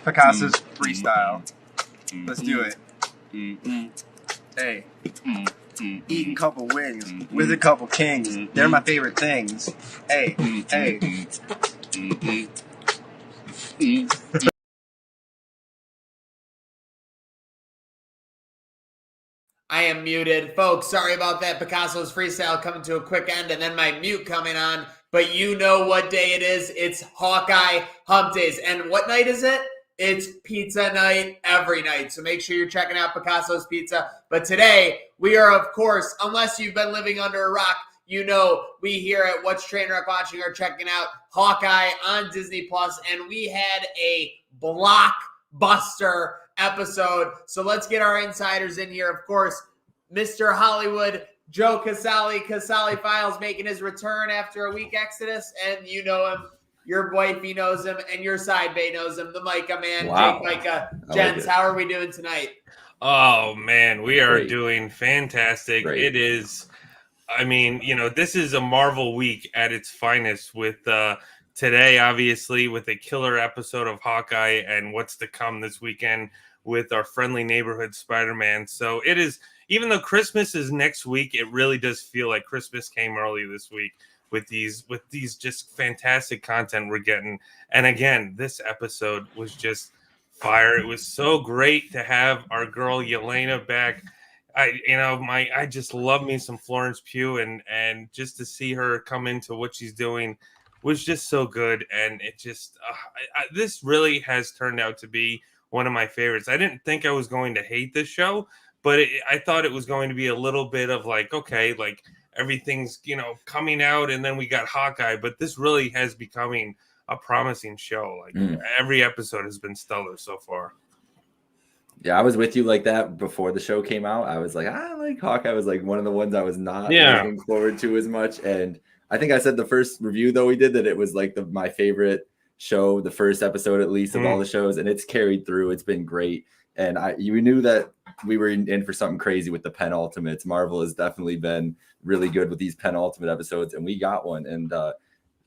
Picasso's freestyle. Let's do it. Hey. Eating a couple wings with a couple kings. They're my favorite things. Hey, hey. I am muted. Folks, sorry about that. Picasso's freestyle coming to a quick end and then my mute coming on. But you know what day it is. It's Hawkeye Hump Days. And what night is it? It's pizza night every night. So make sure you're checking out Picasso's Pizza. But today, we are, of course, unless you've been living under a rock, you know we here at What's TrainWreck Watching are checking out Hawkeye on Disney+. And we had a blockbuster episode. So let's get our insiders in here. Of course, Mr. Hollywood, Joe Casali Files making his return after a week exodus. And you know him. Your wifey knows him, and your side bae knows him. The Majka Man, wow. Jake Micah. Gents, how are we doing tonight? Oh, man, we are doing fantastic. Great. It is, I mean, you know, this is a Marvel week at its finest with today, obviously, with a killer episode of Hawkeye and what's to come this weekend with our friendly neighborhood Spider-Man. So it is, even though Christmas is next week, it really does feel like Christmas came early this week. With these just fantastic content we're getting. And again, this episode was just fire. It was so great to have our girl Yelena back. I just love me some Florence Pugh, and just to see her come into what she's doing was just so good. And it just this really has turned out to be one of my favorites. I didn't think I was going to hate this show, but I thought it was going to be a little bit of like, okay, like everything's, you know, coming out, and then we got Hawkeye, but this really has becoming a promising show. Like every episode has been stellar so far. Yeah, I was with you like that before the show came out. I was like, I like Hawkeye. Was like one of the ones I was not looking forward to as much. And I think I said the first review though we did that it was like my favorite show, the first episode at least of all the shows, and it's carried through. It's been great. And you knew that we were in for something crazy with the penultimates. Marvel has definitely been really good with these penultimate episodes, and we got one. And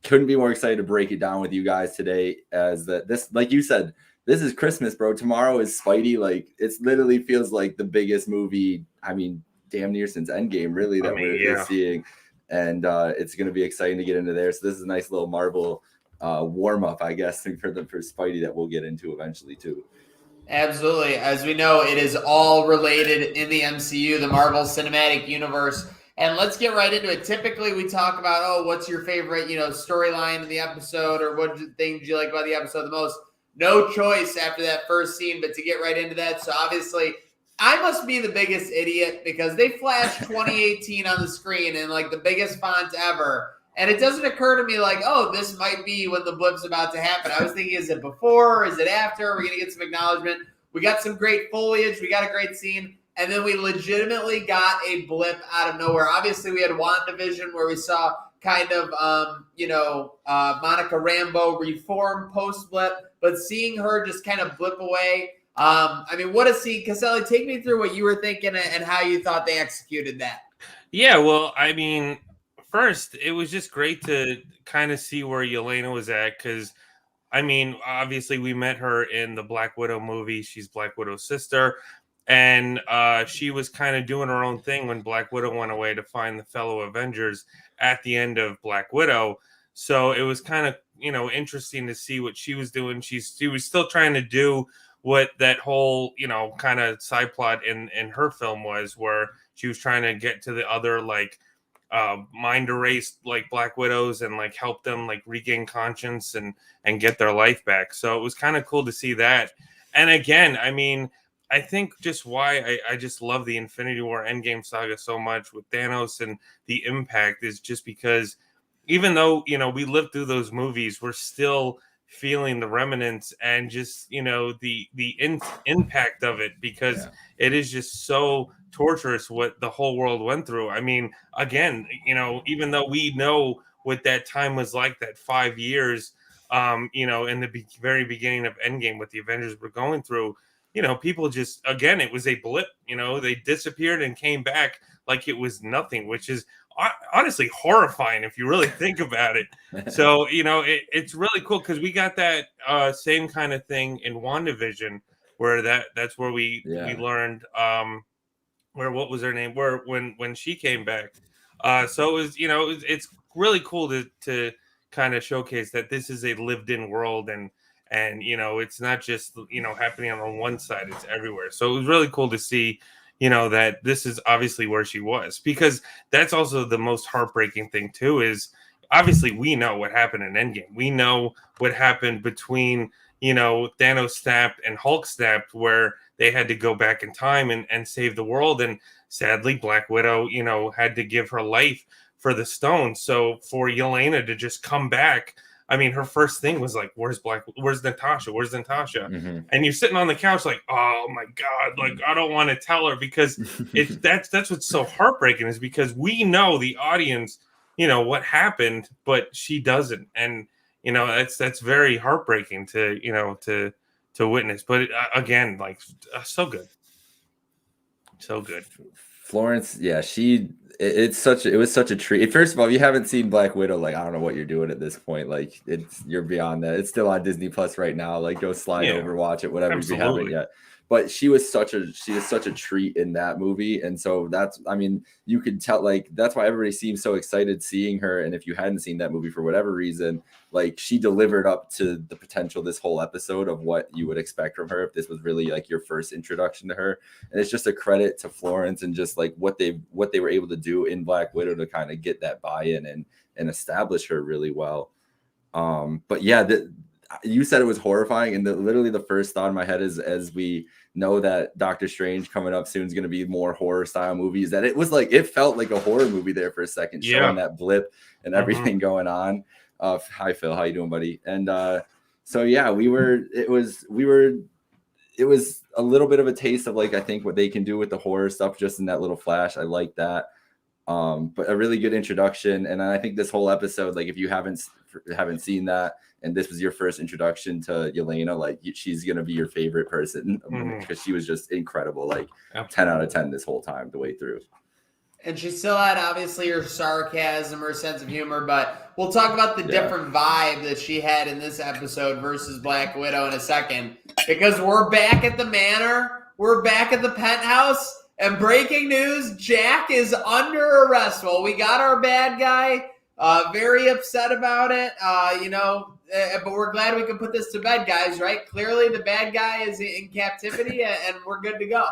couldn't be more excited to break it down with you guys today. As this, like you said, this is Christmas, bro. Tomorrow is Spidey. Like it's literally feels like the biggest movie. I mean, damn near since Endgame, really that we're seeing. And it's going to be exciting to get into there. So this is a nice little Marvel warm up, I guess, for Spidey that we'll get into eventually too. Absolutely. As we know, it is all related in the MCU, the Marvel Cinematic Universe. And let's get right into it. Typically, we talk about, what's your favorite, storyline in the episode, or what things you like about the episode the most. No choice after that first scene, but to get right into that. So obviously, I must be the biggest idiot because they flashed 2018 on the screen in like the biggest font ever. And it doesn't occur to me like, this might be when the blip's about to happen. I was thinking, is it before? Is it after? We're going to get some acknowledgement. We got some great foliage. We got a great scene. And then we legitimately got a blip out of nowhere. Obviously, we had WandaVision where we saw kind of, Monica Rambeau reform post-blip. But seeing her just kind of blip away, what a scene. Caselli, take me through what you were thinking and how you thought they executed that. Yeah, well, I mean, first, it was just great to kind of see where Yelena was at because, I mean, obviously we met her in the Black Widow movie. She's Black Widow's sister, and she was kind of doing her own thing when Black Widow went away to find the fellow Avengers at the end of Black Widow. So it was kind of, interesting to see what she was doing. She was still trying to do what that whole, kind of side plot in her film was, where she was trying to get to the other, like, mind erased like Black Widows and like help them like regain conscience and get their life back. So it was kind of cool to see that. And again, I mean, I think just why I just love the Infinity War Endgame saga so much with Thanos and the impact is just because even though, we lived through those movies, we're still feeling the remnants and just, the impact of it because it is just so torturous what the whole world went through. I mean, again, even though we know what that time was like, that 5 years, in the very beginning of Endgame, what the Avengers were going through, people just, again, it was a blip, they disappeared and came back like it was nothing, which is honestly horrifying if you really think about it. So, it's really cool because we got that same kind of thing in WandaVision, where that's where we learned where what was her name? Where when she came back. So it was, it's really cool to kind of showcase that this is a lived-in world, and it's not just happening on one side, it's everywhere. So it was really cool to see that this is obviously where she was, because that's also the most heartbreaking thing too, is obviously we know what happened in Endgame. We know what happened between Thanos snapped and Hulk snapped, where they had to go back in time and save the world. And sadly, Black Widow, had to give her life for the stone. So for Yelena to just come back, I mean, her first thing was like, where's Natasha? Where's Natasha? Mm-hmm. And you're sitting on the couch like, oh my God, like, I don't want to tell her, because that's what's so heartbreaking, is because we know, the audience, what happened, but she doesn't. And, that's very heartbreaking to witness. But again, like, so good. So good. Florence, yeah, it was such a treat. First of all, if you haven't seen Black Widow, like, I don't know what you're doing at this point. Like, you're beyond that. It's still on Disney Plus right now. Like, go slide over, watch it, whatever. Absolutely. If you haven't yet. But she was such a treat in that movie. And so you could tell, like, that's why everybody seems so excited seeing her. And if you hadn't seen that movie for whatever reason, like, she delivered up to the potential this whole episode of what you would expect from her if this was really like your first introduction to her. And it's just a credit to Florence and just like what they were able to do in Black Widow to kind of get that buy-in and establish her really well. But yeah, you said it was horrifying, and literally the first thought in my head is, as we know that Doctor Strange coming up soon is going to be more horror style movies, that it felt like a horror movie there for a second, showing that blip and everything going on. Hi Phil, how you doing, buddy? And so yeah, it was a little bit of a taste of, like, I think what they can do with the horror stuff just in that little flash. I like that. But a really good introduction. And I think this whole episode, like, if you haven't seen that and this was your first introduction to Yelena, like, she's going to be your favorite person, because she was just incredible. Like, 10 out of 10 this whole time, the way through. And she still had, obviously, her sarcasm, her sense of humor, but we'll talk about the different vibe that she had in this episode versus Black Widow in a second, because we're back at the manor, we're back at the penthouse, and breaking news, Jack is under arrest. Well, we got our bad guy, very upset about it, but we're glad we can put this to bed, guys, right? Clearly the bad guy is in captivity, and we're good to go.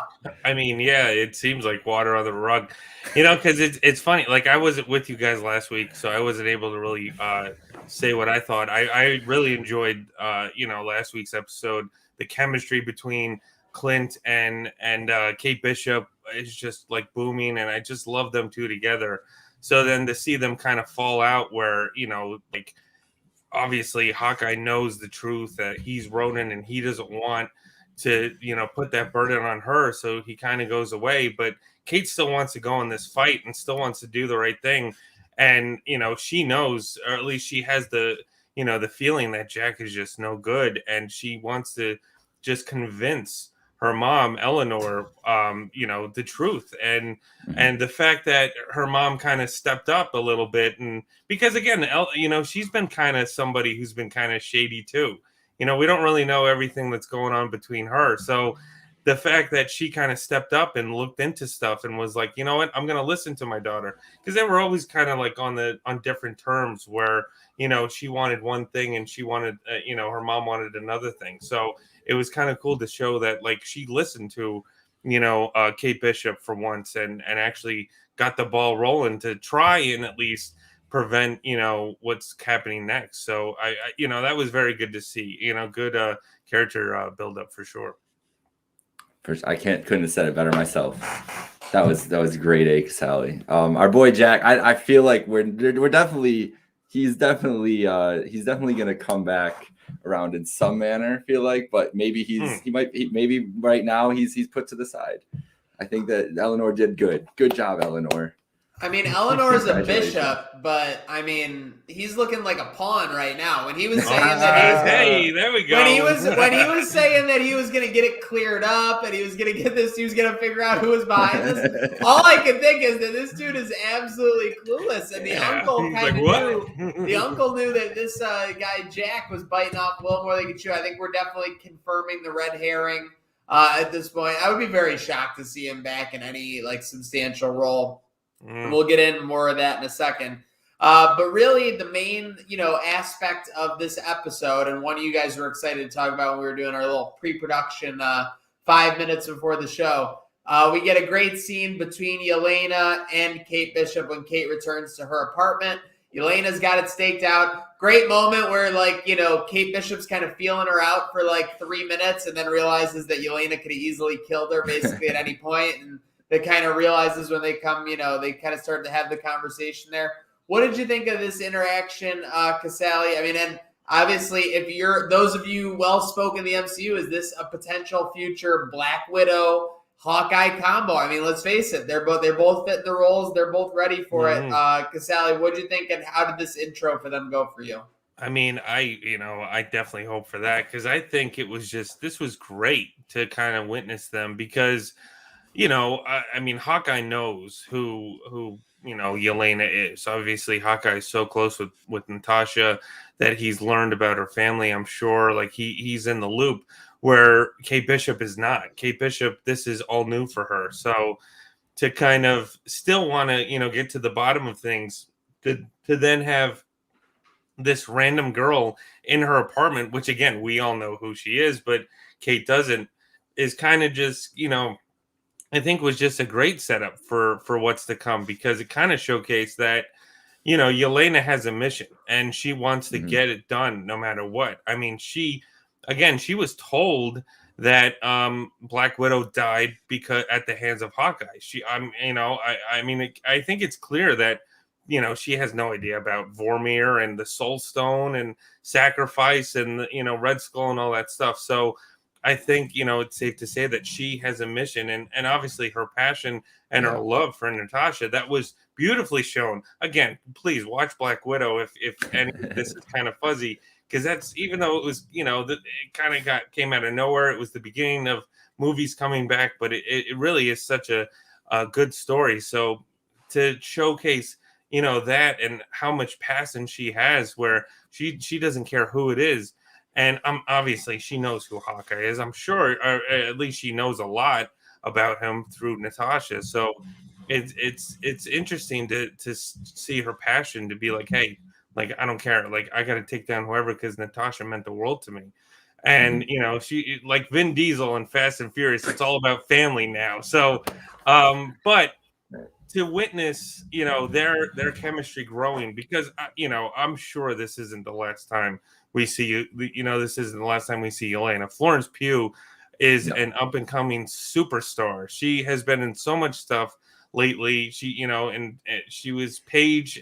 I mean, yeah, it seems like water on the rug, because it's funny. Like, I wasn't with you guys last week, so I wasn't able to really say what I thought. I really enjoyed, last week's episode. The chemistry between Clint and Kate Bishop is just, like, booming, and I just love them two together. So then to see them kind of fall out, where, like, obviously Hawkeye knows the truth that he's Ronin, and he doesn't want to, put that burden on her. So he kind of goes away, but Kate still wants to go in this fight and still wants to do the right thing. And, she knows, or at least she has the feeling that Jack is just no good. And she wants to just convince her mom, Eleanor, the truth. And the fact that her mom kind of stepped up a little bit, and because, again, she's been kind of somebody who's been kind of shady too. We don't really know everything that's going on between her. So the fact that she kind of stepped up and looked into stuff and was like, you know what, I'm going to listen to my daughter, because they were always kind of like on different terms, where, she wanted one thing and she wanted, her mom wanted another thing. So it was kind of cool to show that, like, she listened to, Kate Bishop for once, and actually got the ball rolling to try and at least prevent, what's happening next. So I that was very good to see, good character build up for sure. I couldn't have said it better myself. That was great, Ake Sally. Our boy Jack, I feel like he's definitely going to come back around in some manner, I feel like, but maybe maybe right now he's put to the side. I think that Eleanor did good job, Eleanor. I mean, Eleanor's a bishop, but I mean, he's looking like a pawn right now. When he was saying that, hey, there we go. When he was saying that he was going to get it cleared up and he was going to get this, he was going to figure out who was behind this. All I can think is that this dude is absolutely clueless, and the uncle kind of knew. The uncle knew that this guy Jack was biting off a little more than he could chew. I think we're definitely confirming the red herring at this point. I would be very shocked to see him back in any like substantial role. We'll get into more of that in a second. But really, the main, aspect of this episode, and one of you guys were excited to talk about when we were doing our little pre-production 5 minutes before the show, we get a great scene between Yelena and Kate Bishop when Kate returns to her apartment. Yelena's got it staked out. Great moment where, Kate Bishop's kind of feeling her out for 3 minutes and then realizes that Yelena could have easily killed her basically at any point, and they kind of realizes when they come, they kind of start to have the conversation there. What did you think of this interaction, Casali? I mean, and obviously, if you're those of you well-spoken in the MCU, is this a potential future Black Widow Hawkeye combo? I mean, let's face it, they're both fit the roles, they're both ready for it. Casali, what did you think, and how did this intro for them go for you? I mean, I definitely hope for that, because I think this was great to kind of witness them, because I mean, Hawkeye knows who Yelena is. Obviously, Hawkeye is so close with Natasha that he's learned about her family. I'm sure, he's in the loop, where Kate Bishop is not. Kate Bishop, this is all new for her. So to kind of still want to, get to the bottom of things, to then have this random girl in her apartment, which again, we all know who she is, but Kate doesn't, is kind of just, I think was just a great setup for what's to come, because it kind of showcased that, Yelena has a mission and she wants to get it done no matter what. I mean, she was told that Black Widow died because at the hands of Hawkeye. I think it's clear that, she has no idea about Vormir and the Soul Stone and sacrifice and, Red Skull and all that stuff. So I think, it's safe to say that she has a mission, and obviously her passion and her love for Natasha, that was beautifully shown. Again, please watch Black Widow if any of this is kind of fuzzy, because that's, even though it was, it kind of came out of nowhere. It was the beginning of movies coming back, but it really is such a good story. So to showcase, that and how much passion she has, where she doesn't care who it is. And obviously she knows who Hawkeye is. I'm sure, or at least she knows a lot about him through Natasha. So it's interesting to see her passion, to be like, hey, I don't care. I got to take down whoever, because Natasha meant the world to me. And, she, like Vin Diesel and Fast and Furious, it's all about family now. So, but to witness, their chemistry growing, because, I'm sure this isn't the last time we see this isn't the last time we see Yelena. Florence Pugh is an up-and-coming superstar. She has been in so much stuff lately. She, and she was Paige,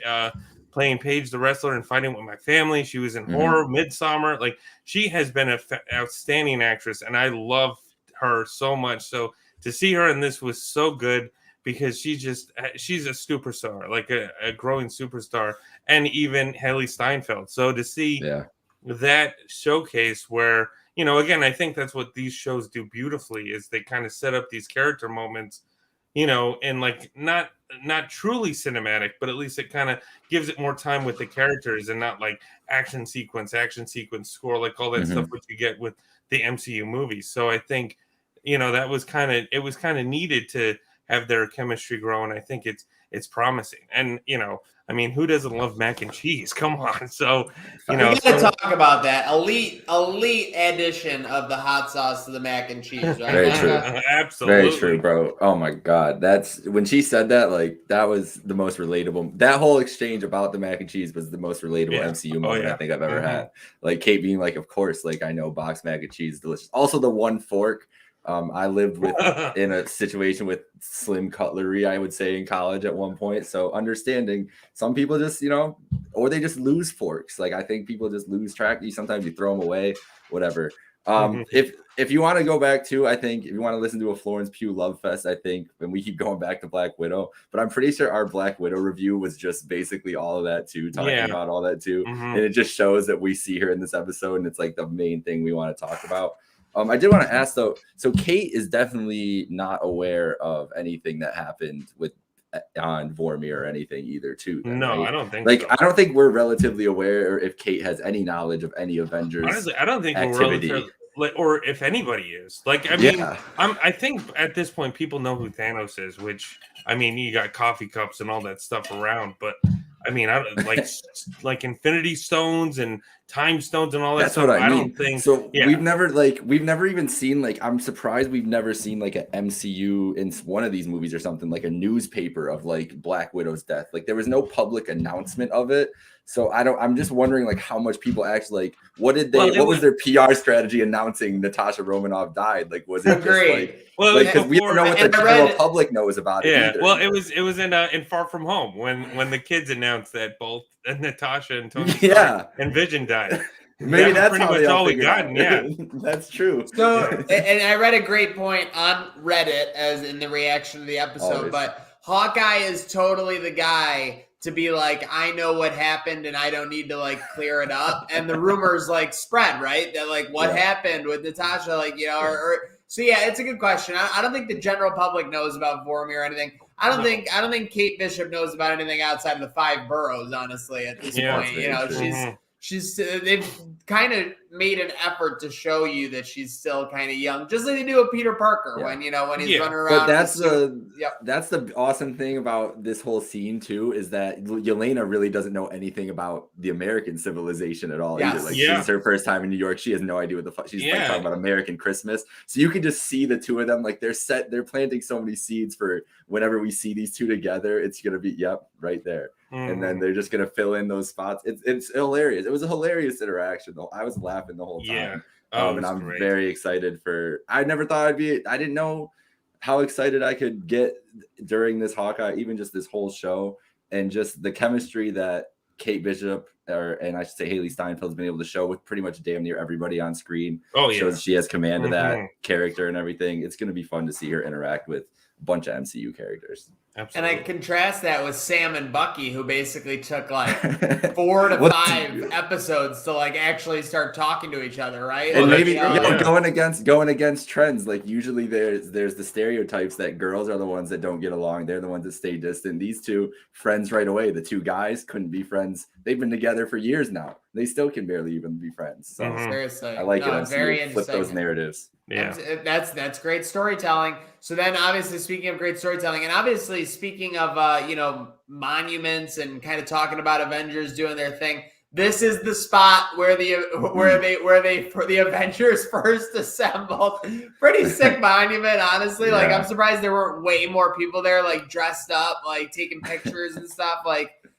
playing Paige the wrestler and Fighting With My Family. She was in Horror, Midsummer. She has been an outstanding actress, and I love her so much. So to see her in this was so good, because she's a superstar, a growing superstar, and even Haley Steinfeld. So to see that showcase where, again, I think that's what these shows do beautifully, is they kind of set up these character moments, and not truly cinematic, but at least it kind of gives it more time with the characters, and not action sequence score, all that stuff which you get with the MCU movies. So I think, that was it was kind of needed to have their chemistry grow, and I think it's promising. And I mean, who doesn't love mac and cheese? Come on. So we gotta talk about that elite addition of the hot sauce to the mac and cheese, right? Very true. Absolutely. Very true, bro. Oh my God. That's when she said that, that was the most relatable. That whole exchange about the mac and cheese was the most relatable MCU moment I think I've ever had. Kate being of course, I know boxed mac and cheese is delicious. Also the one fork I lived in a situation with slim cutlery, I would say, in college at one point. So understanding some people just, or they just lose forks. Like I think people just lose track. Sometimes you throw them away, whatever. If you want to go back to, I think if you want to listen to a Florence Pugh love fest, I think, and we keep going back to Black Widow, but I'm pretty sure our Black Widow review was just basically all of that too, talking about all that too. And it just shows that we see her in this episode, and it's like the main thing we want to talk about. I did want to ask though, so Kate is definitely not aware of anything that happened on Vormir or anything either too. Then, no, right? I don't think so. I don't think we're relatively aware if Kate has any knowledge of any Avengers. Honestly, I don't think activity. we're or if anybody is. Like, I mean, I think at this point people know who Thanos is, which I mean, you got coffee cups and all that stuff around, but I mean, like Infinity Stones and Time Stones and all that stuff. I don't think so. We've never even seen I'm surprised we've never seen an MCU in one of these movies or something, like a newspaper of Black Widow's death. There was no public announcement of it. So I'm just wondering how much people actually what was their PR strategy announcing Natasha Romanoff died? Was it just because we don't know what the general public knows about it. Yeah, either. Well, it was in Far From Home when the kids announced that both Natasha and Tony and Vision died. Maybe that's pretty much all we got. Yeah, that's true. So, and I read a great point on Reddit as in the reaction to the episode, Always. But Hawkeye is totally the guy to be I know what happened and I don't need to clear it up. And the rumors spread, right? That what happened with Natasha, so yeah, it's a good question. I don't think the general public knows about Vormir or anything. I don't think Kate Bishop knows about anything outside of the 5 boroughs, honestly, at this point. They've kind of made an effort to show you that she's still kind of young, just like they do with Peter Parker when he's running around. But that's the awesome thing about this whole scene too, is that Yelena really doesn't know anything about the American civilization at all either. It's her first time in New York. She has no idea what the fuck she's talking about American Christmas. So you can just see the two of them, they're planting so many seeds for whenever we see these two together, it's gonna be right there. And then they're just gonna fill in those spots. It's hilarious. It was a hilarious interaction though. I was laughing the whole time. And I'm very excited I never thought I didn't know how excited I could get during this Hawkeye, even just this whole show, and just the chemistry that Kate Bishop and I should say Haley Steinfeld's been able to show with pretty much damn near everybody on screen. Shows she has command of that character and everything. It's gonna be fun to see her interact with a bunch of MCU characters. Absolutely. And I contrast that with Sam and Bucky, who basically took 4 to 5 episodes to actually start talking to each other, right? And maybe going against trends. Usually there's the stereotypes that girls are the ones that don't get along. They're the ones that stay distant. These two friends right away. The two guys couldn't be friends. They've been together for years now. They still can barely even be friends. So seriously, I like it. Very flip those narratives. Yeah, that's great storytelling. So then, obviously, speaking of great storytelling, and obviously speaking of monuments and kind of talking about Avengers doing their thing, this is the spot where the Avengers first assembled. Pretty sick monument, honestly. I'm surprised there weren't way more people there, dressed up, taking pictures and stuff.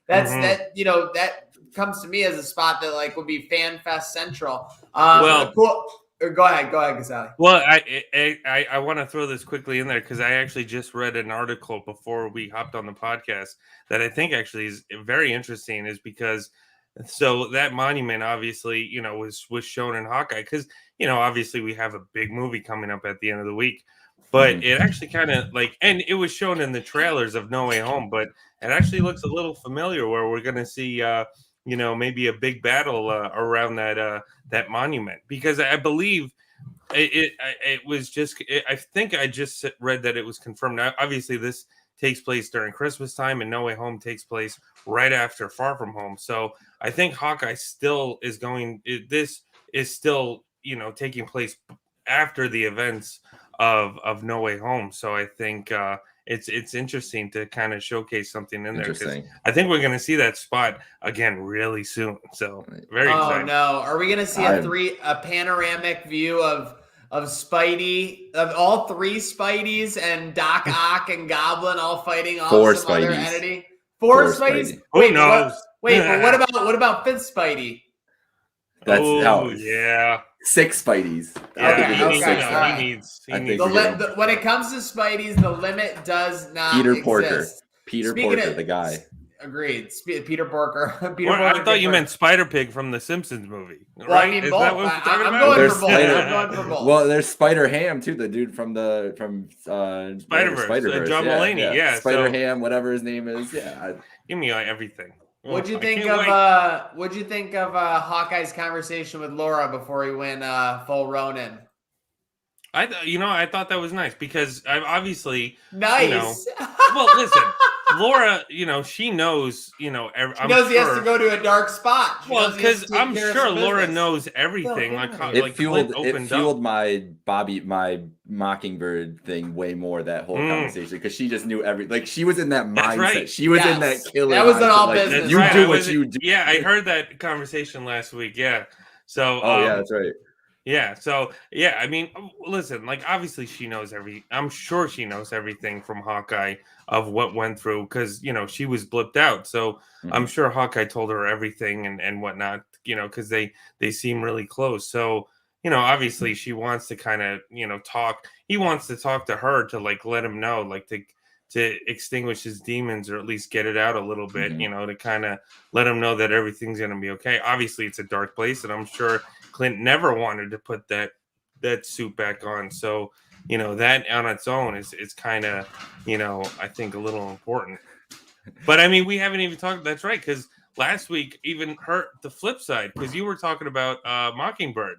That comes to me as a spot that would be Fan Fest Central. Cool. Go ahead, Casali. Well, I want to throw this quickly in there because I actually just read an article before we hopped on the podcast that I think actually is very interesting. Is because that monument obviously was shown in Hawkeye because obviously we have a big movie coming up at the end of the week, but it actually kind of and it was shown in the trailers of No Way Home, but it actually looks a little familiar where we're going to see maybe a big battle around that monument, because I believe it was just. I think I just read that it was confirmed. Now, obviously, this takes place during Christmas time, and No Way Home takes place right after Far From Home. So I think Hawkeye still is going. This is still taking place after the events of No Way Home. So I think it's interesting to kind of showcase something in there. I think we're going to see that spot again really soon. So very excited. Oh no, are we going to see a panoramic view of Spidey, of all 3 Spideys and Doc Ock and Goblin all fighting off some other entity? 4 Spideys? Who knows? But what about 5th Spidey? That's how. Yeah. 6 Spideys. Okay. He needs. When it comes to Spideys, the limit does not exist. Peter Porker, the guy. Agreed. Peter Porker. I thought you meant Spider Pig from the Simpsons movie. Well, right? I mean, Is both. that what we're talking about? I'm going for both. Well, there's Spider Ham too, the dude from Spider-Verse. John Mulaney. Yeah. Spider Ham, whatever his name is. Yeah. Give me everything. What'd you think of Hawkeye's conversation with Laura before he went full Ronin? I thought that was nice because I'm obviously nice. Well, listen, Laura, she knows, she knows he has to go to a dark spot. Well, because I'm sure Laura knows everything. It fueled my Mockingbird thing way more, that whole conversation, because she just knew everything. She was in that mindset. Right. She was in that killer. That was an all mindset. business. You do what you do. Yeah, I heard that conversation last week. Yeah. So. Yeah, that's right. Yeah. So yeah, I mean, listen, obviously she knows I'm sure she knows everything from Hawkeye of what went through, because she was blipped out. So I'm sure Hawkeye told her everything and whatnot. Because they seem really close. So obviously she wants to kind of talk. He wants to talk to her to let him know, to extinguish his demons, or at least get it out a little bit. To kind of let him know that everything's gonna be okay. Obviously it's a dark place, and I'm sure Clint never wanted to put that suit back on. So, that on its own is kind of, I think a little important. But I mean, we haven't even talked. That's right, because last week even hurt the flip side, because you were talking about Mockingbird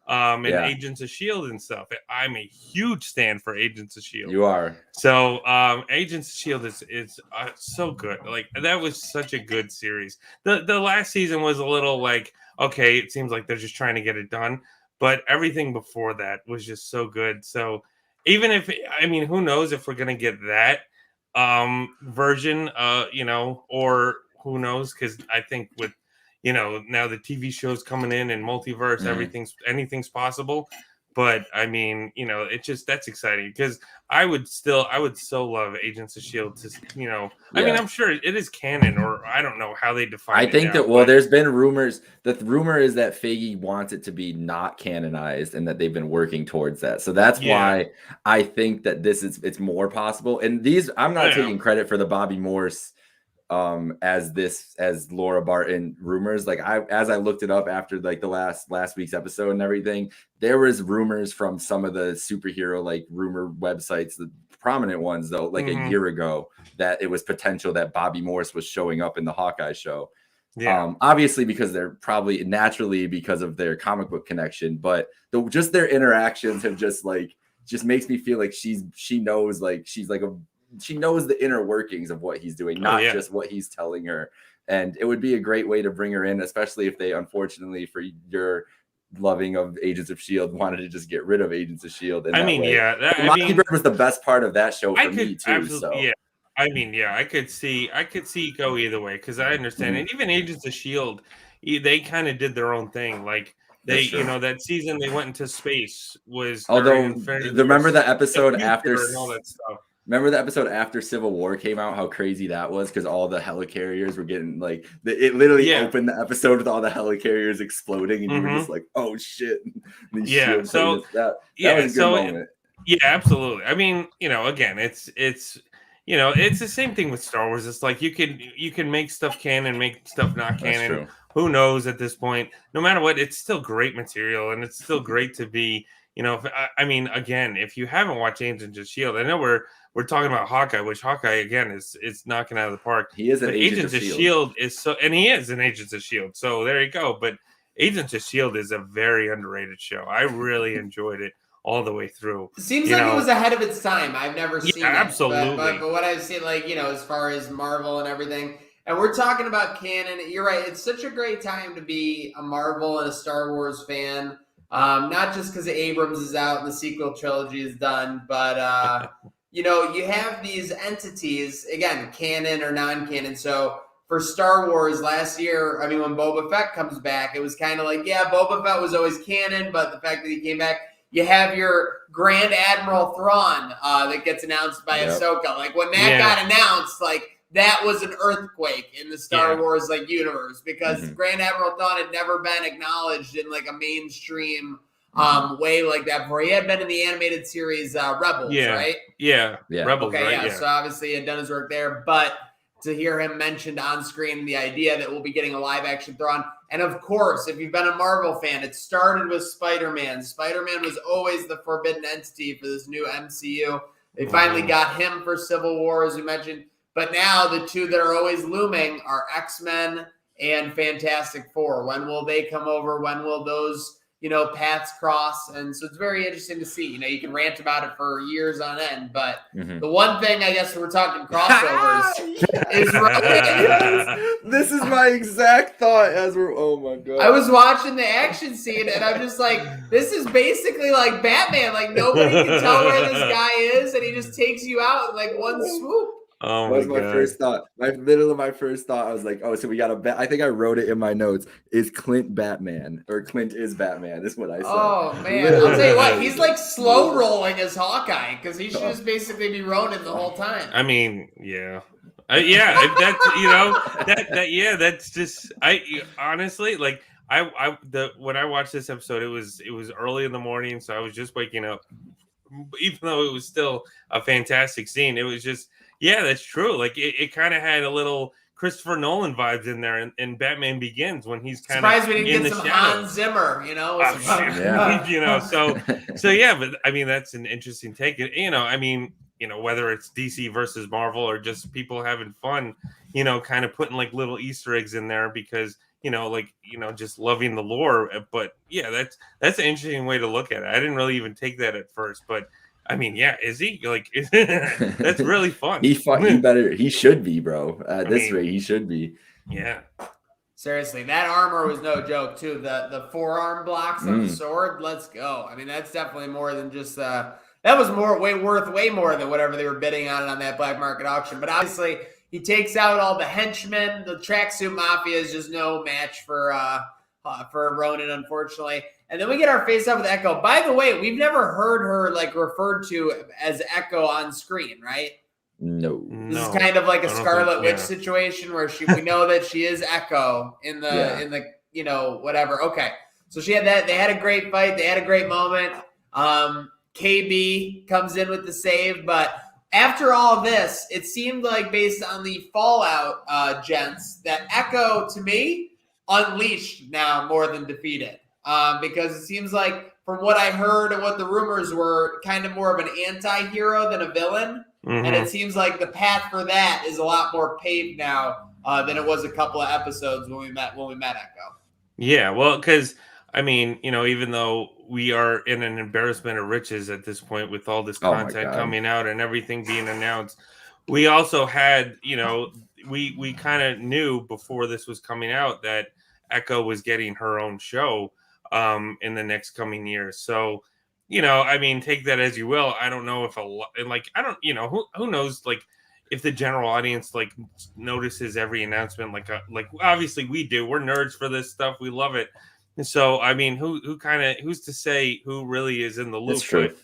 and Agents of S.H.I.E.L.D. and stuff. I'm a huge fan for Agents of S.H.I.E.L.D. You are. So Agents of S.H.I.E.L.D. is so good. That was such a good series. The last season was a little okay, it seems like they're just trying to get it done. But everything before that was just so good. So even if, who knows if we're going to get that version, or who knows? Because I think with, now the TV show's coming in and multiverse, anything's possible. But that's exciting, because I would so love Agents of S.H.I.E.L.D. to, I'm sure it is canon, or I don't know how they define it. I think there's been rumors. The rumor is that Feige wants it to be not canonized, and that they've been working towards that. So that's why I think that it's more possible. And I'm not taking credit for the Bobby Morse as Laura Barton rumors. As I looked it up after the last week's episode and everything, there was rumors from some of the superhero rumor websites, the prominent ones though, a year ago, that it was potential that Bobby Morse was showing up in the Hawkeye show. Obviously because they're probably naturally because of their comic book connection, but just their interactions have just makes me feel like she knows she knows the inner workings of what he's doing, not just what he's telling her. And it would be a great way to bring her in, especially if they, unfortunately for your loving of Agents of S.H.I.E.L.D., wanted to just get rid of Agents of S.H.I.E.L.D. Mockingbird was the best part of that show for me too. So I could see it go either way, because I understand. And even Agents of S.H.I.E.L.D., they kind of did their own thing. They, that season they went into space was. Although, remember the episode after and all that stuff. Remember the episode after Civil War came out, how crazy that was, because all the helicarriers were getting it literally opened the episode with all the helicarriers exploding, and you were just like, oh shit. So that was a good moment. Yeah, absolutely. Again, it's the same thing with Star Wars. It's you can make stuff canon, make stuff not canon. Who knows at this point? No matter what, it's still great material, and it's still great to be. Again, if you haven't watched Agents of S.H.I.E.L.D., I know we're talking about Hawkeye, which Hawkeye again is knocking out of the park. He is an Agents of S.H.I.E.L.D. and he is an Agents of S.H.I.E.L.D. So there you go. But Agents of S.H.I.E.L.D. is a very underrated show. I really enjoyed it all the way through. Seems like it was ahead of its time. I've never seen it. Absolutely. But what I've seen, as far as Marvel and everything, and we're talking about canon. You're right. It's such a great time to be a Marvel and a Star Wars fan. Not just because Abrams is out and the sequel trilogy is done, but you have these entities, again, canon or non-canon. So for Star Wars last year, when Boba Fett comes back, it was kind of Boba Fett was always canon, but the fact that he came back, you have your Grand Admiral Thrawn that gets announced by Ahsoka. When that got announced, that was an earthquake in the Star Wars like universe, because Grand Admiral Thrawn had never been acknowledged in like a mainstream way like that before. He had been in the animated series Rebels, right? Yeah. Rebels, okay, right? yeah. So obviously he had done his work there, but to hear him mentioned on screen, the idea that we'll be getting a live action Thrawn. And of course, if you've been a Marvel fan, it started with Spider-Man. Spider-Man was always the forbidden entity for this new MCU. They finally got him for Civil War, as we mentioned. But now the two that are always looming are X-Men and Fantastic Four. When will they come over? When will those, paths cross? And so it's very interesting to see. You can rant about it for years on end. But the one thing, I guess, we're talking crossovers is This is my exact thought as we're. Oh my god! I was watching the action scene and I'm just like, this is basically like Batman. Like nobody can tell where this guy is, and he just takes you out in like one swoop. Oh that was my first thought. My first thought. I was like, oh, so we got a bet. I think I wrote it in my notes. Is Clint Batman or Clint is Batman? That's what I said. Oh man, I'll tell you what. He's like slow rolling as Hawkeye because he should just basically be Ronin the whole time. I mean, yeah. If that's that's just honestly like when I watched this episode, it was early in the morning, so I was just waking up. Even though it was still a fantastic scene, it was just that's true. Like it kind of had a little Christopher Nolan vibes in there, and Batman Begins when he's kind of surprised we didn't get some Hans Zimmer, So yeah, but I mean that's an interesting take. Whether it's DC versus Marvel or just people having fun, kind of putting like little Easter eggs in there because, just loving the lore. But yeah, that's an interesting way to look at it. I didn't really even take that at first, but I mean, is he like, that's really fun. He should be, bro. At this rate, he should be. Yeah. Seriously, that armor was no joke too. The forearm blocks on the sword. Let's go. I mean, that's definitely more than just, that was worth way more than whatever they were bidding on that black market auction. But obviously, he takes out all the henchmen. The tracksuit mafia is just no match for Ronin, unfortunately. And then we get our face off with Echo. By the way, we've never heard her like referred to as Echo on screen, right? No. This is kind of like a Scarlet Witch situation where we know that she is Echo in the whatever. Okay, so she had that. They had a great fight. They had a great moment. KB comes in with the save, but after all this, it seemed like based on the Fallout gents that Echo, to me, unleashed now more than defeated. Because it seems like from what I heard and what the rumors were, kind of more of an anti-hero than a villain. And it seems like the path for that is a lot more paved now than it was a couple of episodes when we met Echo. Yeah, well, because I mean, even though we are in an embarrassment of riches at this point with all this content coming out and everything being announced, we also had, we kind of knew before this was coming out that Echo was getting her own show in the next coming years. So, I mean, take that as you will. I don't know if who knows, like, if the general audience like notices every announcement, like obviously we do. We're nerds for this stuff. We love it. And so, I mean, who's to say who really is in the loop? That's true.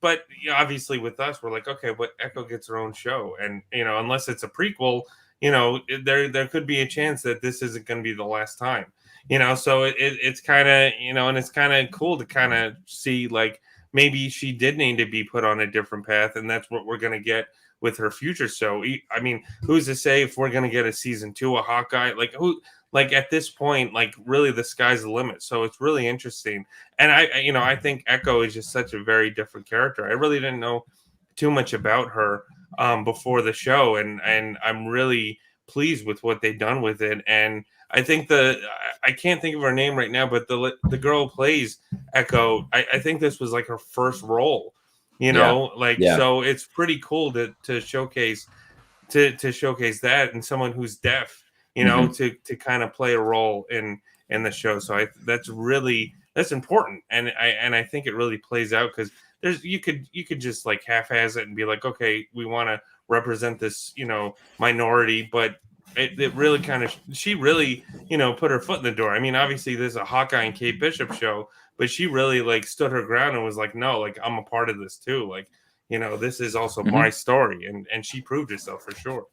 But obviously with us, we're like, okay, but Echo gets her own show. And, unless it's a prequel, there could be a chance that this isn't going to be the last time. So it's kind of, and it's kind of cool to kind of see like maybe she did need to be put on a different path, and that's what we're going to get with her future. So, I mean, who's to say if we're going to get a season 2 of Hawkeye? Like at this point, like really the sky's the limit. So it's really interesting. And I think Echo is just such a very different character. I really didn't know too much about her before the show, and I'm really pleased with what they've done with it. And I think I can't think of her name right now, but the girl who plays Echo, I think this was like her first role, so it's pretty cool to showcase showcase that, and someone who's deaf, to kind of play a role in the show. So that's important. And I think it really plays out because you could just like half-ass it and be like, okay, we want to represent this, minority, but it really kind of, she really, put her foot in the door. I mean, obviously there's a Hawkeye and Kate Bishop show, but she really like stood her ground and was like, no, like I'm a part of this too. Like, you know, this is also my story, and she proved herself for sure.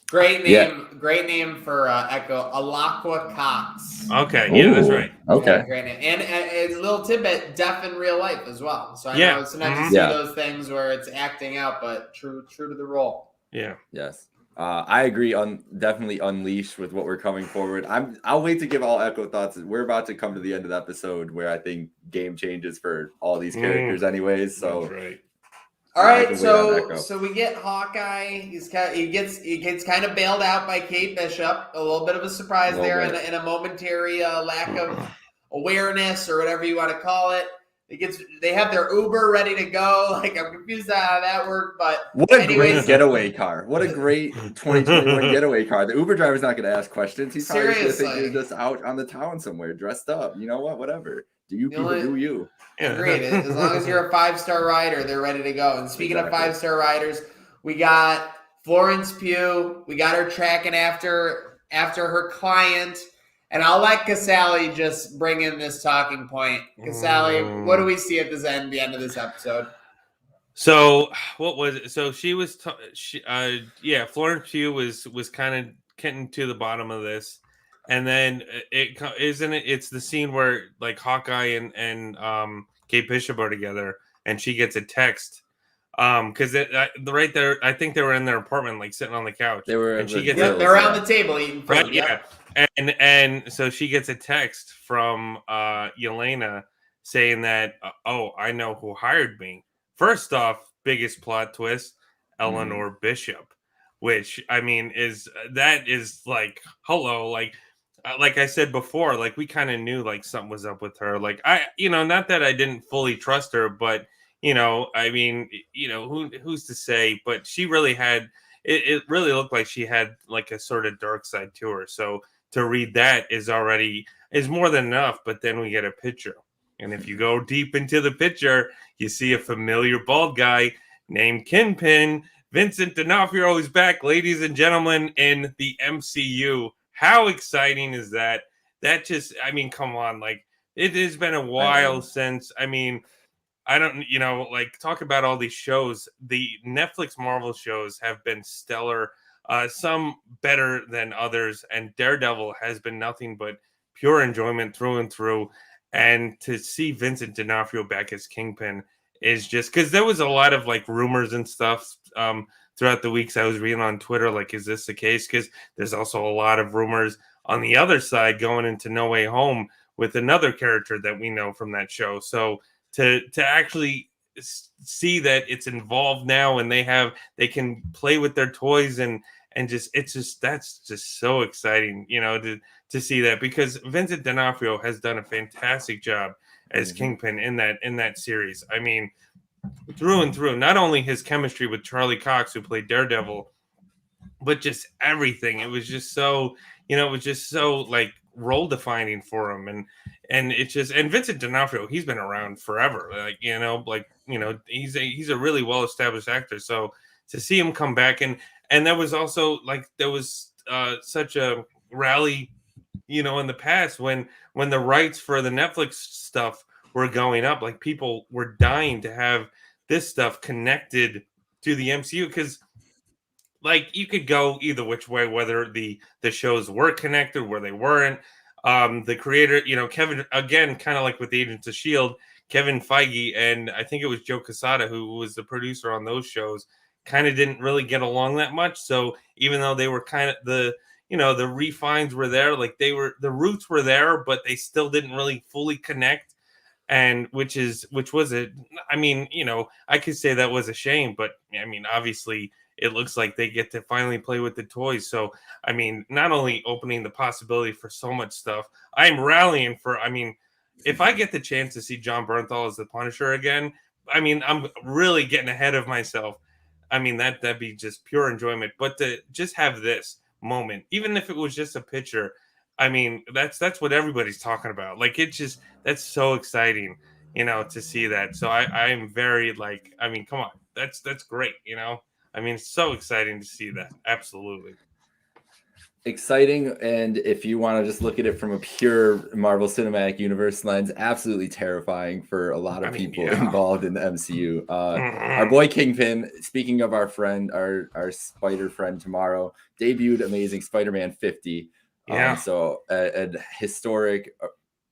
Great name for Echo, Alaqua Cox. Okay, yeah, that's right. Okay, yeah, great name, and a little tidbit: deaf in real life as well. So I know sometimes you see those things where it's acting out, but true to the role. Yeah. Yes. I agree on definitely Unleashed with what we're coming forward. I'll wait to give all Echo thoughts. We're about to come to the end of the episode where I think game changes for all these characters anyways. So that's right. All right, so we get Hawkeye. He gets kind of bailed out by Kate Bishop. A little bit of a surprise there, and a momentary lack of awareness or whatever you want to call it. They have their Uber ready to go. Like, I'm confused how that worked, but what a great getaway car! What a great 2021 getaway car. The Uber driver's not going to ask questions. He's probably going to think you're just out on the town somewhere, dressed up. You know what? Whatever. Do you people do you? Agreed. As long as you're a 5-star rider, they're ready to go. And speaking of 5-star riders, we got Florence Pugh. We got her tracking after her client. And I'll let Casali just bring in this talking point. Casali, what do we see at the end of this episode? So what was it? So she was, Florence Pugh was kind of getting to the bottom of this, and then it's the scene where like Hawkeye and Kate Bishop are together, and she gets a text. Because right there, I think they were in their apartment, like sitting on the couch. They were, and she gets they're around the table eating food. Right, yeah. And so she gets a text from Yelena saying that, I know who hired me. First off, biggest plot twist, Eleanor Bishop, which I mean is like, hello, like I said before, like we kind of knew like something was up with her. Like not that I didn't fully trust her, but I mean, who's to say? But she really had it really looked like she had like a sort of dark side to her. So to read that is more than enough. But then we get a picture. And if you go deep into the picture, you see a familiar bald guy named KINGPIN. Vincent D'Onofrio is back, ladies and gentlemen, in the MCU. How exciting is that? That just, I mean, come on. Like, it has been a while since, I mean, I don't, like, talk about all these shows. The Netflix Marvel shows have been stellar. Some better than others. And Daredevil has been nothing but pure enjoyment through and through. And to see Vincent D'Onofrio back as Kingpin is just because there was a lot of like rumors and stuff throughout the weeks I was reading on Twitter. Like, is this the case? Because there's also a lot of rumors on the other side going into No Way Home with another character that we know from that show. So to actually see that it's involved now and they can play with their toys and that's just so exciting, to see that, because Vincent D'Onofrio has done a fantastic job as Kingpin in that series. I mean, through and through, not only his chemistry with Charlie Cox, who played Daredevil, but just everything. It was just so, like role defining for him. And it's just, and Vincent D'Onofrio, he's been around forever. He's a really well-established actor. So to see him come back and there was also there was such a rally, in the past when the rights for the Netflix stuff were going up, like people were dying to have this stuff connected to the MCU, because like you could go either which way, whether the shows were connected, where they weren't. The creator, Kevin, again, kind of like with the Agents of S.H.I.E.L.D., Kevin Feige, and I think it was Joe Quesada, who was the producer on those shows, kind of didn't really get along that much. So even though they were kind of the refines were there, like the roots were there, but they still didn't really fully connect. And which was it? I mean, I could say that was a shame, but I mean, obviously it looks like they get to finally play with the toys. So, I mean, not only opening the possibility for so much stuff, I'm rallying for, I mean, if I get the chance to see John Bernthal as the Punisher again, I mean, I'm really getting ahead of myself. I mean, that'd be just pure enjoyment. But to just have this moment, even if it was just a picture, I mean, that's what everybody's talking about. Like, it's just, that's so exciting, to see that. So I'm very I mean, come on, that's great, I mean, it's so exciting to see that. Absolutely. exciting, and if you want to just look at it from a pure Marvel Cinematic Universe lens, absolutely terrifying for a lot of people involved in the MCU. Our boy Kingpin, speaking of our friend, our spider friend tomorrow, debuted Amazing Spider-Man 50. So a historic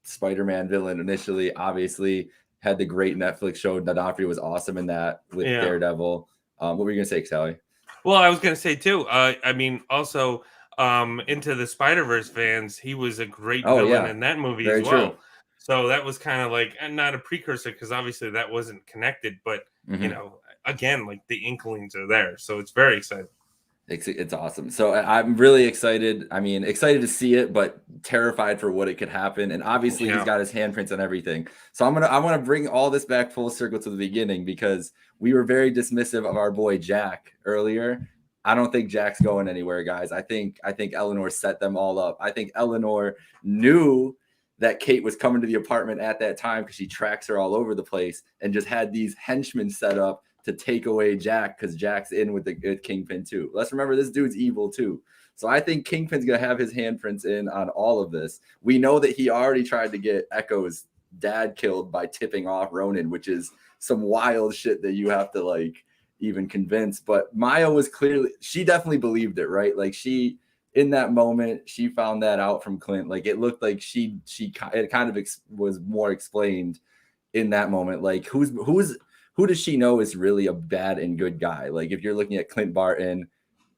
Spider-Man villain initially, obviously had the great Netflix show. D'Onofrio was awesome in that with Daredevil. What were you gonna say, Sally? Well, I was gonna say too. I mean, also Into the Spider-Verse fans, he was a great villain in that movie as well. True. So that was kind of like, and not a precursor because obviously that wasn't connected, but you know, again, like the inklings are there, so it's very exciting. It's awesome. So I'm really excited. I mean, excited to see it, but terrified for what it could happen. And obviously, he's got his handprints on everything. So I want to bring all this back full circle to the beginning because we were very dismissive of our boy Jack earlier. I don't think Jack's going anywhere, guys. I think Eleanor set them all up. I think Eleanor knew that Kate was coming to the apartment at that time because she tracks her all over the place and just had these henchmen set up to take away Jack because Jack's in with the good Kingpin too. Let's remember this dude's evil too. So I think Kingpin's going to have his handprints in on all of this. We know that he already tried to get Echo's dad killed by tipping off Ronin, which is some wild shit that you have to like even convince. But Maya was clearly, she definitely believed it, right? Like she, in that moment, she found that out from Clint. Like it looked like it kind of was more explained in that moment. Like who does she know is really a bad and good guy? Like if you're looking at Clint Barton,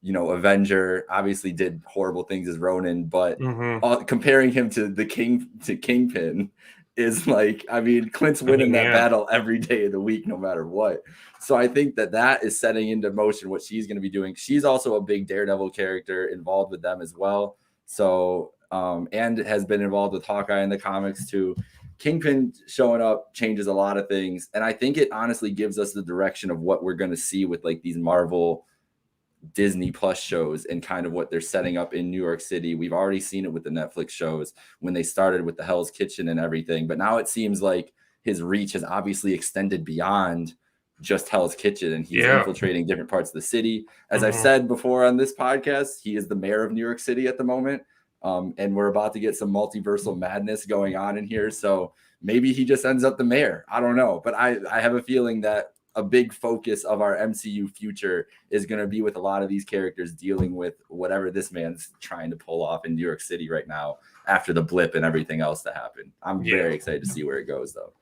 you know, Avenger, obviously did horrible things as Ronin, but comparing him to Kingpin is like, I mean, Clint's winning that battle every day of the week, no matter what. So I think that is setting into motion what she's going to be doing. She's also a big Daredevil character involved with them as well. So, and has been involved with Hawkeye in the comics too. Kingpin showing up changes a lot of things. And I think it honestly gives us the direction of what we're going to see with like these Marvel Disney Plus shows and kind of what they're setting up in New York City. We've already seen it with the Netflix shows when they started with the Hell's Kitchen and everything. But now it seems like his reach has obviously extended beyond just Hell's Kitchen, and he's infiltrating different parts of the city. As I've said before on this podcast, he is the mayor of New York City at the moment. And we're about to get some multiversal madness going on in here. So maybe he just ends up the mayor. I don't know. But I have a feeling that a big focus of our MCU future is going to be with a lot of these characters dealing with whatever this man's trying to pull off in New York City right now after the blip and everything else that happened. I'm very excited to see where it goes, though.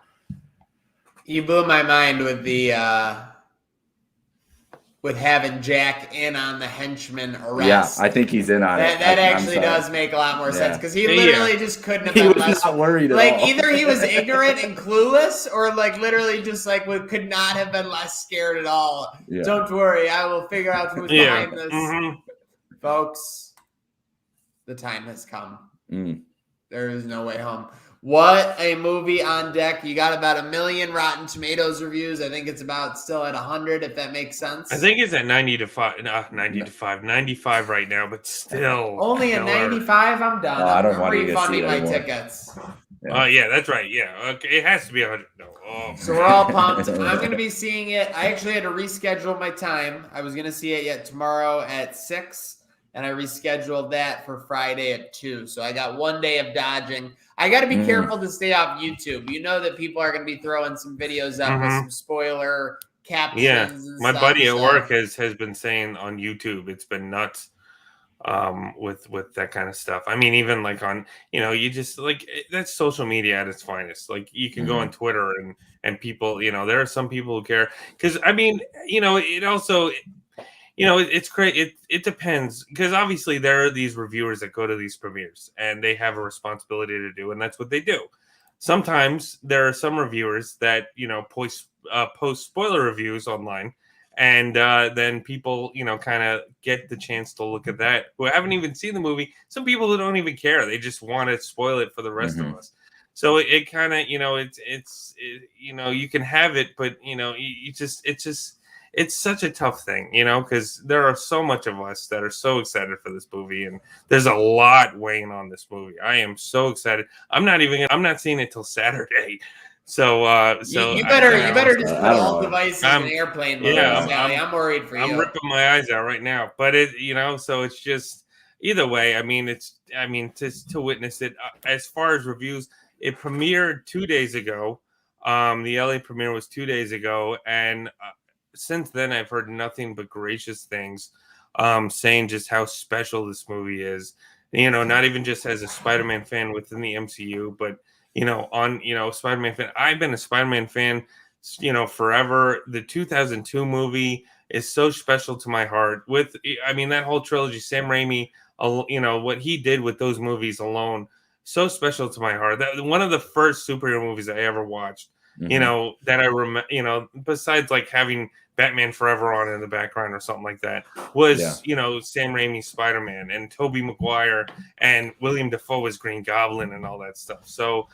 You blew my mind with the with having Jack in on the henchman arrest. Yeah, I think he's in on it. That actually does make a lot more sense because he literally just couldn't have been less not worried at like all. either he was ignorant and clueless, or like literally just like could not have been less scared at all. Yeah. Don't worry, I will figure out who's behind this, folks. The time has come. There is no way home. What a movie on deck. You got about 1 million Rotten Tomatoes reviews. I think it's about still at 100, if that makes sense. I think it's at 95 right now, but still. Only at 95? I'm done. I don't want to refunding my tickets. Yeah, that's right. Yeah. Okay. It has to be 100. No. So we're all pumped. I'm going to be seeing it. I actually had to reschedule my time. I was going to see it yet tomorrow at 6. And I rescheduled that for Friday at 2. So I got 1 day of dodging. I got to be careful to stay off YouTube. You know that people are going to be throwing some videos up with some spoiler captions. Yeah, and my stuff, buddy at work has been saying on YouTube, it's been nuts with that kind of stuff. I mean, even like on, you just like that's social media at its finest. Like you can go on Twitter and people, there are some people who care because I mean, it also. It's great. It depends because obviously there are these reviewers that go to these premieres and they have a responsibility to do, and that's what they do. Sometimes there are some reviewers that post spoiler reviews online, and then people kind of get the chance to look at that who haven't even seen the movie. Some people who don't even care; they just want to spoil it for the rest of us. So it kind of you can have it, but it's such a tough thing, because there are so much of us that are so excited for this movie, and there's a lot weighing on this movie. I am so excited. I'm not seeing it till Saturday. So you better just put all devices in airplane mode. I'm worried for you. I'm ripping my eyes out right now, but so it's just either way, I mean, to witness it. As far as reviews, it premiered 2 days ago. The LA premiere was 2 days ago, and since then I've heard nothing but gracious things, saying just how special this movie is. You know, not even just as a Spider-Man fan within the MCU, but Spider-Man fan. I've been a Spider-Man fan, forever. The 2002 movie is so special to my heart. That whole trilogy, Sam Raimi, what he did with those movies alone, so special to my heart. That one of the first superhero movies I ever watched. That I remember. Besides like having Batman Forever on in the background or something like that, was Sam Raimi's Spider-Man and Tobey Maguire and William Dafoe as Green Goblin and all that stuff. So,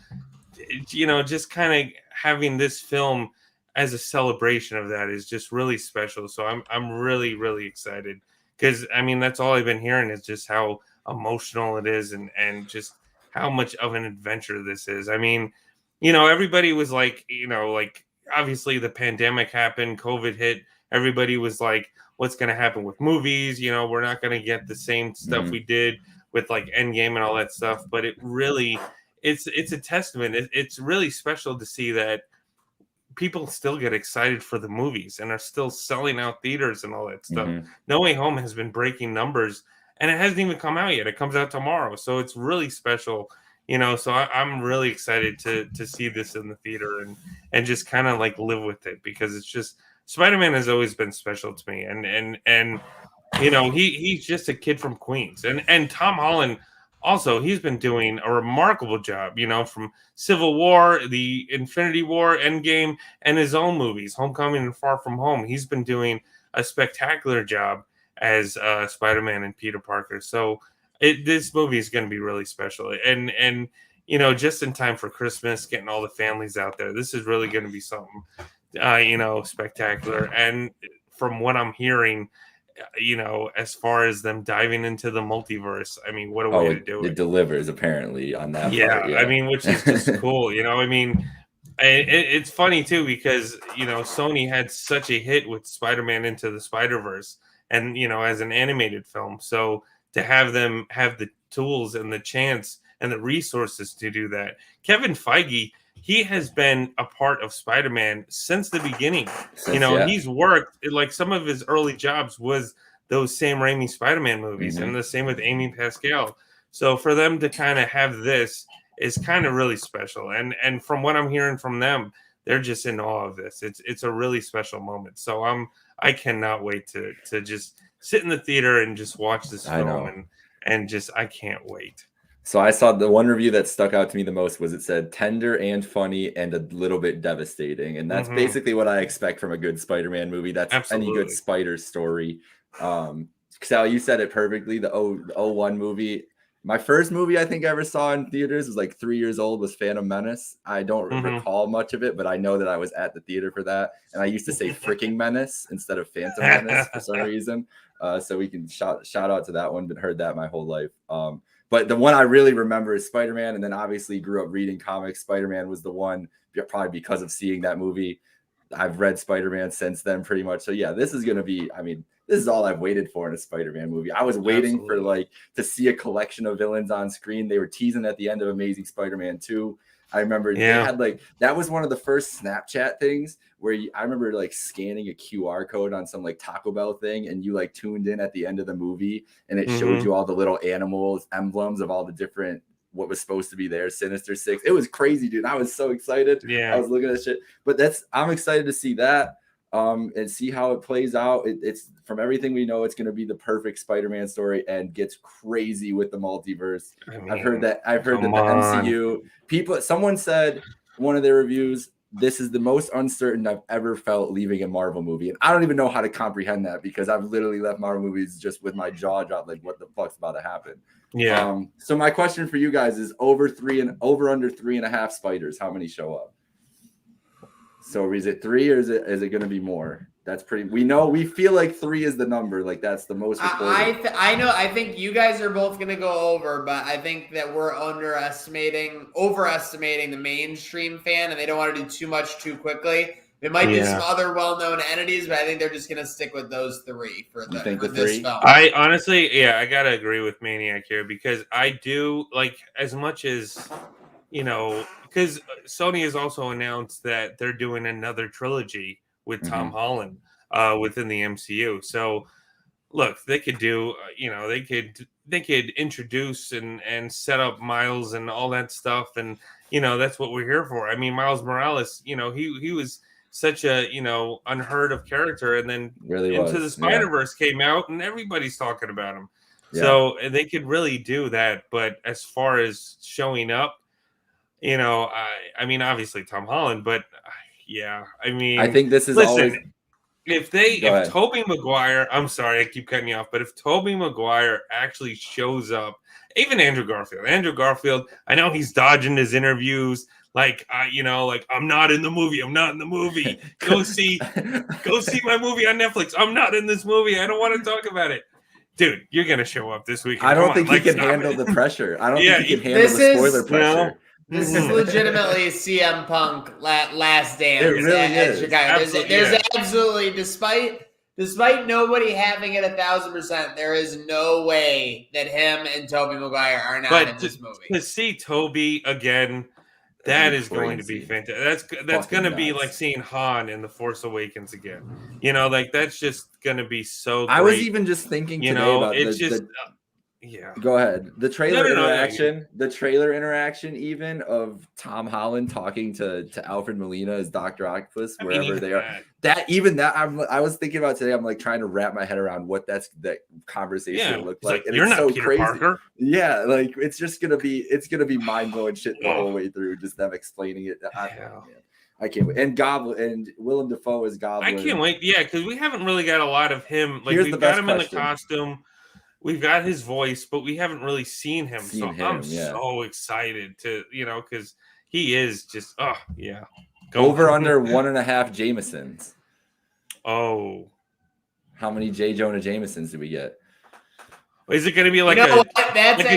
just kind of having this film as a celebration of that is just really special. So I'm really, really excited because that's all I've been hearing is just how emotional it is and just how much of an adventure this is. Everybody was like, obviously the pandemic happened, COVID hit. Everybody was like, what's going to happen with movies? We're not going to get the same stuff we did with like Endgame and all that stuff. But it really, it's a testament. It's really special to see that people still get excited for the movies and are still selling out theaters and all that stuff. No Way Home has been breaking numbers and it hasn't even come out yet. It comes out tomorrow. So it's really special. So I'm really excited to see this in the theater and just kind of like live with it because it's just Spider-Man has always been special to me and he's just a kid from Queens and Tom Holland also he's been doing a remarkable job from Civil War, the Infinity War, Endgame, and his own movies Homecoming and Far From Home. He's been doing a spectacular job as Spider-Man and Peter Parker. So this movie is going to be really special and just in time for Christmas, getting all the families out there. This is really going to be something, spectacular. And from what I'm hearing, as far as them diving into the multiverse, what a way to do it. It delivers apparently on that. Yeah, part, yeah. Which is just cool. It's funny too because Sony had such a hit with Spider-Man Into the Spider-Verse, and as an animated film, so to have them have the tools and the chance and the resources to do that. Kevin Feige, he has been a part of Spider-Man since the beginning. He's worked, like some of his early jobs was those Sam Raimi Spider-Man movies and the same with Amy Pascal. So for them to kind of have this is kind of really special. And from what I'm hearing from them, they're just in awe of this. It's a really special moment. So I cannot wait to just sit in the theater and just watch this film and just I can't wait. So I saw the one review that stuck out to me the most was it said tender and funny and a little bit devastating. And that's basically what I expect from a good Spider-Man movie. That's any good Spider story. Sal, you said it perfectly. The 01 movie. My first movie I think I ever saw in theaters was like 3 years old, was Phantom Menace. I don't recall much of it, but I know that I was at the theater for that. And I used to say freaking Menace instead of Phantom Menace for some reason. So we can shout out to that one, but heard that my whole life. But the one I really remember is Spider-Man. And then obviously grew up reading comics. Spider-Man was the one, probably because of seeing that movie. I've read Spider-Man since then pretty much. So yeah, this is going to be, this is all I've waited for in a Spider-Man movie. I was waiting for to see a collection of villains on screen. They were teasing at the end of Amazing Spider-Man 2. I remember they had that was one of the first Snapchat things where I remember scanning a QR code on some Taco Bell thing, and you tuned in at the end of the movie, and it showed you all the little animals, emblems of all the different what was supposed to be there, Sinister Six. It was crazy, dude. I was so excited. Yeah, I was looking at shit, but I'm excited to see that. And see how it plays out. It's from everything we know, it's going to be the perfect Spider-Man story and gets crazy with the multiverse. I've heard that the MCU someone said one of their reviews, this is the most uncertain I've ever felt leaving a Marvel movie. And I don't even know how to comprehend that because I've literally left Marvel movies just with my jaw dropped, what the fuck's about to happen. Yeah. So my question for you guys is over under 3.5 spiders, how many show up? So is it 3 or is it going to be more? That's pretty. We feel like 3 is the number. That's the most. I know. I think you guys are both going to go over, but I think that we're overestimating the mainstream fan, and they don't want to do too much too quickly It might be some other well-known entities, but I think they're just going to stick with those three for this film. I honestly, I got to agree with Maniac here because I do, like, as much as, because Sony has also announced that they're doing another trilogy with Tom Holland within the MCU. So, look, they could do, they could introduce and set up Miles and all that stuff. And, that's what we're here for. I mean, Miles Morales, he was such a unheard of character, and then Into the Spider-Verse came out and everybody's talking about him. So they could really do that. But as far as showing up, I mean, obviously Tom Holland, but I think this is always if Tobey Maguire, I'm sorry I keep cutting you off, but if Tobey Maguire actually shows up, even Andrew Garfield, I know he's dodging his interviews. Like, I'm not in the movie. Go see my movie on Netflix. I'm not in this movie. I don't want to talk about it. Dude, you're going to show up this weekend. I don't think he can handle the pressure. I don't think he can handle the spoiler pressure. This is legitimately CM Punk last dance. It really is. There's absolutely, despite nobody having it 1,000%, there is no way that him and Tobey Maguire are not in this movie. To see Tobey again, that is going to be fantastic. That's going to be like seeing Han in The Force Awakens again. That's just going to be so great. I was even just thinking today about Go ahead. The trailer interaction, the trailer interaction even of Tom Holland talking to Alfred Molina as Dr. Octopus, wherever they are. I was thinking about today. I'm like trying to wrap my head around what that conversation looked like. And you're it's not so Peter crazy. Parker. Yeah, like it's gonna be mind blowing shit the whole way through. Just them explaining it. I can't wait. And Goblin and Willem Dafoe as Goblin. I can't wait. Yeah, because we haven't really got a lot of him. Like we've got him in the costume. We've got his voice, but we haven't really seen him. I'm so excited to, because he is just, Over under 1.5 Jamesons. Oh. How many J. Jonah Jamesons do we get? Is it going to be like a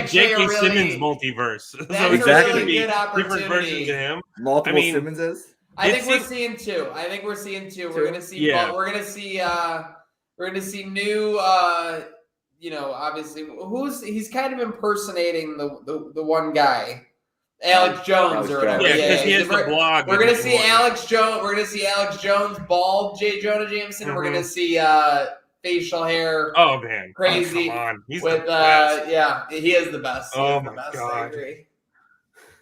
J.K. Simmons multiverse? That's exactly. a really good opportunity. Different versions of him. Multiple Simmonses? I think we're seeing two. We're going to see, we're going to see new, obviously, he's kind of impersonating the one guy, Alex Jones or whatever. Yeah, he has the blog. We're gonna see Alex Jones. We're gonna see Alex Jones, bald J. Jonah Jameson. We're gonna see facial hair. Oh man, crazy! Come on. He's with he is the best. Oh my god! I agree.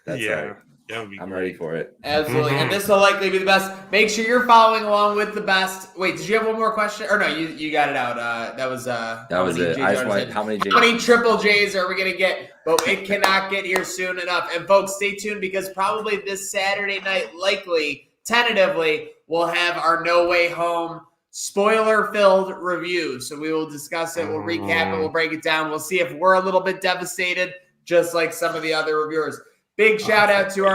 That's right. I'm ready for it. Absolutely. And this will likely be the best. Make sure you're following along with the best. Wait, did you have one more question? Or no, you got it out. That was it. I just wanted how many triple J's are we going to get? But it cannot get here soon enough. And folks, stay tuned because probably this Saturday night, likely, tentatively, we'll have our No Way Home spoiler-filled review. So we will discuss it. We'll recap it. We'll break it down. We'll see if we're a little bit devastated, just like some of the other reviewers. Big shout out to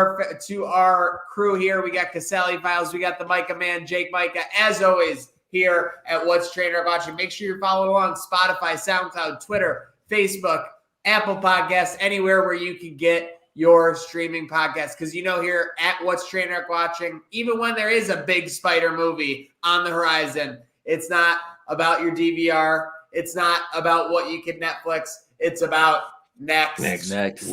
our crew here. We got Caselli Files. We got the Majka Man, Jake Micah, as always, here at What's TrainWreck Watching. Make sure you're following along Spotify, SoundCloud, Twitter, Facebook, Apple Podcasts, anywhere where you can get your streaming podcast. Because here at What's TrainWreck Watching, even when there is a big spider movie on the horizon, it's not about your DVR. It's not about what you can Netflix. It's about next.